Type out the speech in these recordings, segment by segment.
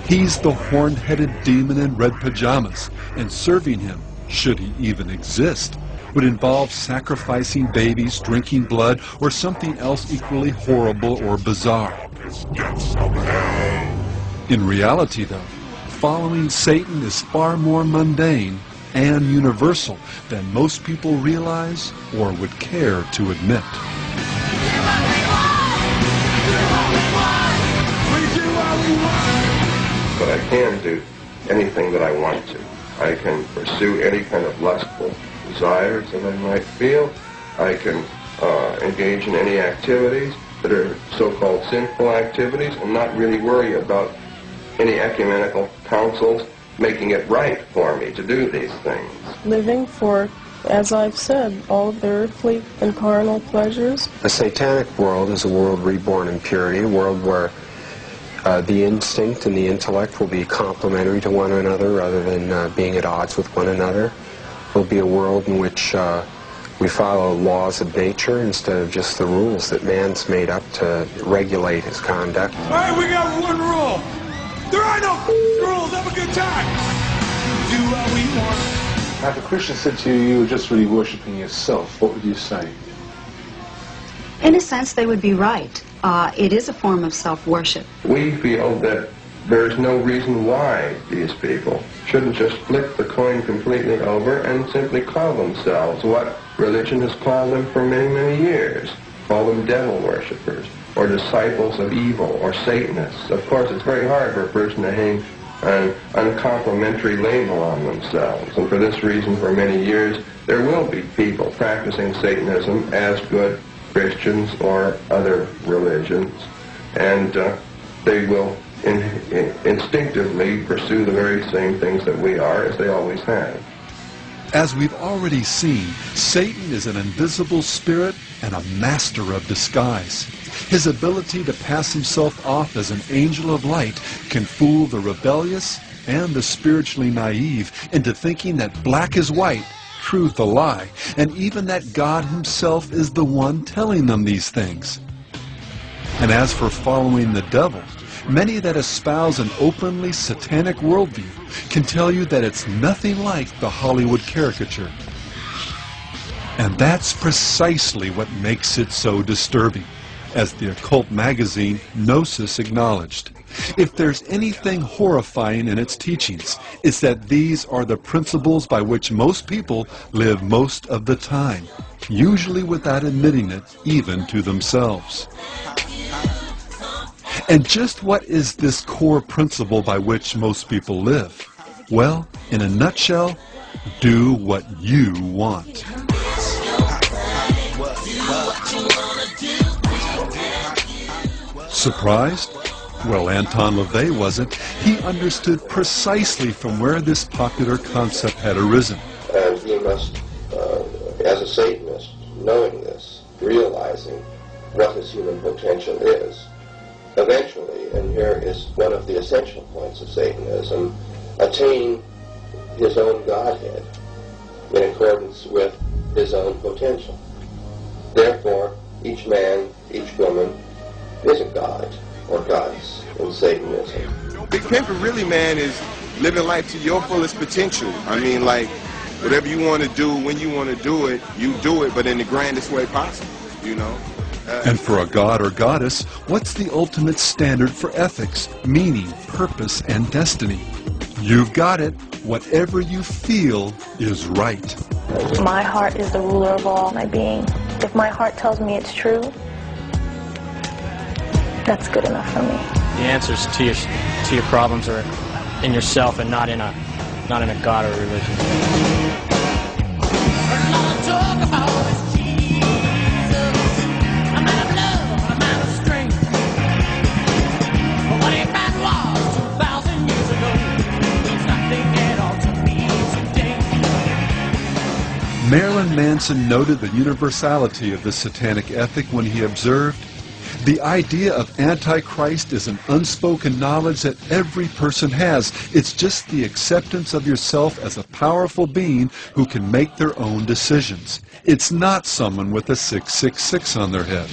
He's the horn-headed demon in red pajamas, and serving him, should he even exist, would involve sacrificing babies, drinking blood, or something else equally horrible or bizarre. In reality, though, following Satan is far more mundane and universal than most people realize or would care to admit. But I can do anything that I want to. I can pursue any kind of lustful desires that I might feel. I can engage in any activities that are so-called sinful activities and not really worry about any ecumenical councils making it right for me to do these things. Living for, as I've said, all of the earthly and carnal pleasures. The satanic world is a world reborn in purity, a world where the instinct and the intellect will be complementary to one another rather than being at odds with one another. It will be a world in which we follow laws of nature instead of just the rules that man's made up to regulate his conduct. All right, we got one rule. There are no rules. Have a good time. Do what we want. Now, if a Christian said to you, you were just really worshiping yourself, what would you say? In a sense, they would be right. It is a form of self-worship. We feel that there's no reason why these people shouldn't just flip the coin completely over and simply call themselves what religion has called them for many, many years. Call them devil worshippers, or disciples of evil, or Satanists. Of course, it's very hard for a person to hang an uncomplimentary label on themselves. And for this reason, for many years, there will be people practicing Satanism as good Christians or other religions. And they will instinctively pursue the very same things that we are, as they always have. As we've already seen, Satan is an invisible spirit and a master of disguise. His ability to pass himself off as an angel of light can fool the rebellious and the spiritually naive into thinking that black is white, truth a lie, and even that God himself is the one telling them these things. And as for following the devil, many that espouse an openly satanic worldview can tell you that it's nothing like the Hollywood caricature. And that's precisely what makes it so disturbing, as the occult magazine Gnosis acknowledged. If there's anything horrifying in its teachings, it's that these are the principles by which most people live most of the time, usually without admitting it even to themselves. And just what is this core principle by which most people live? Well, in a nutshell, do what you want. Surprised? Well, Anton LaVey wasn't. He understood precisely from where this popular concept had arisen. And he must, as a Satanist, knowing this, realizing what his human potential is, eventually, and here is one of the essential points of Satanism, attain his own Godhead in accordance with his own potential. Therefore, each man, each woman is a god or goddess in Satanism. Big Pimpin' really, man, is living life to your fullest potential. I mean, like, whatever you want to do, when you want to do it, you do it, but in the grandest way possible, you know? And for a god or goddess, what's the ultimate standard for ethics, meaning, purpose, and destiny? You've got it. Whatever you feel is right. My heart is the ruler of all my being. If my heart tells me it's true, that's good enough for me. The answers to your problems are in yourself and not in a god or religion. Marilyn Manson noted the universality of the satanic ethic when he observed, "The idea of Antichrist is an unspoken knowledge that every person has. It's just the acceptance of yourself as a powerful being who can make their own decisions. It's not someone with a 666 on their head."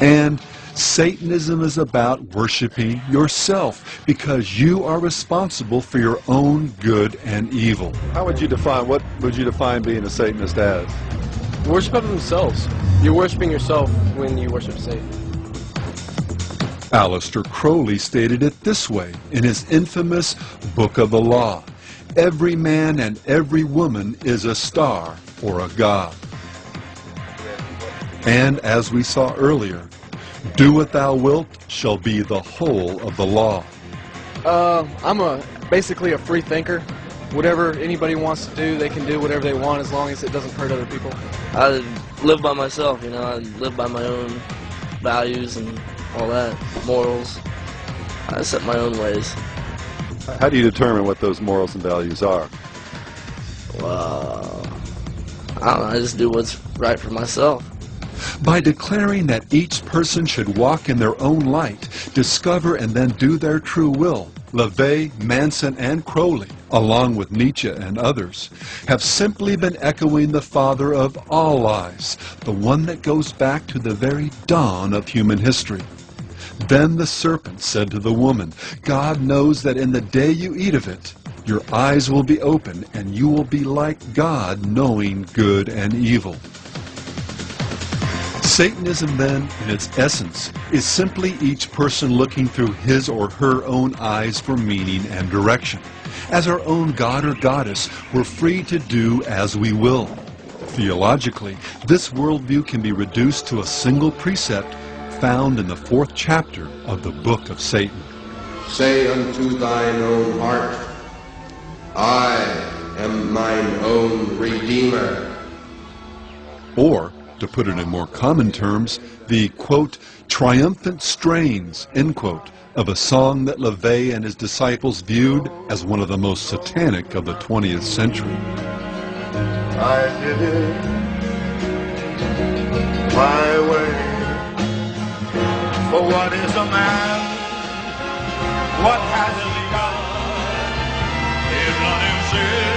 And Satanism is about worshiping yourself because you are responsible for your own good and evil. How would you define, what would you define being a Satanist as? Worship of themselves. You're worshiping yourself when you worship Satan. Aleister Crowley stated it this way in his infamous Book of the Law: every man and every woman is a star or a god. And as we saw earlier, do what thou wilt shall be the whole of the law. I'm basically a free thinker. Whatever anybody wants to do, they can do whatever they want as long as it doesn't hurt other people. I live by myself, you know. I live by my own values and all that, morals. I set my own ways. How do you determine what those morals and values are? Well, I don't know, I just do what's right for myself. By declaring that each person should walk in their own light, discover and then do their true will, LaVey, Manson, and Crowley, along with Nietzsche and others, have simply been echoing the father of all lies, the one that goes back to the very dawn of human history. Then the serpent said to the woman, God knows that in the day you eat of it, your eyes will be open, and you will be like God, knowing good and evil. Satanism, then, in its essence, is simply each person looking through his or her own eyes for meaning and direction. As our own god or goddess, we're free to do as we will. Theologically, this worldview can be reduced to a single precept found in the 4th chapter of the Book of Satan. Say unto thine own heart, I am mine own Redeemer. Or, to put it in more common terms, the, quote, triumphant strains, end quote, of a song that LaVey and his disciples viewed as one of the most satanic of the 20th century. I did it my way. For what is a man? What has he done? He's not himself.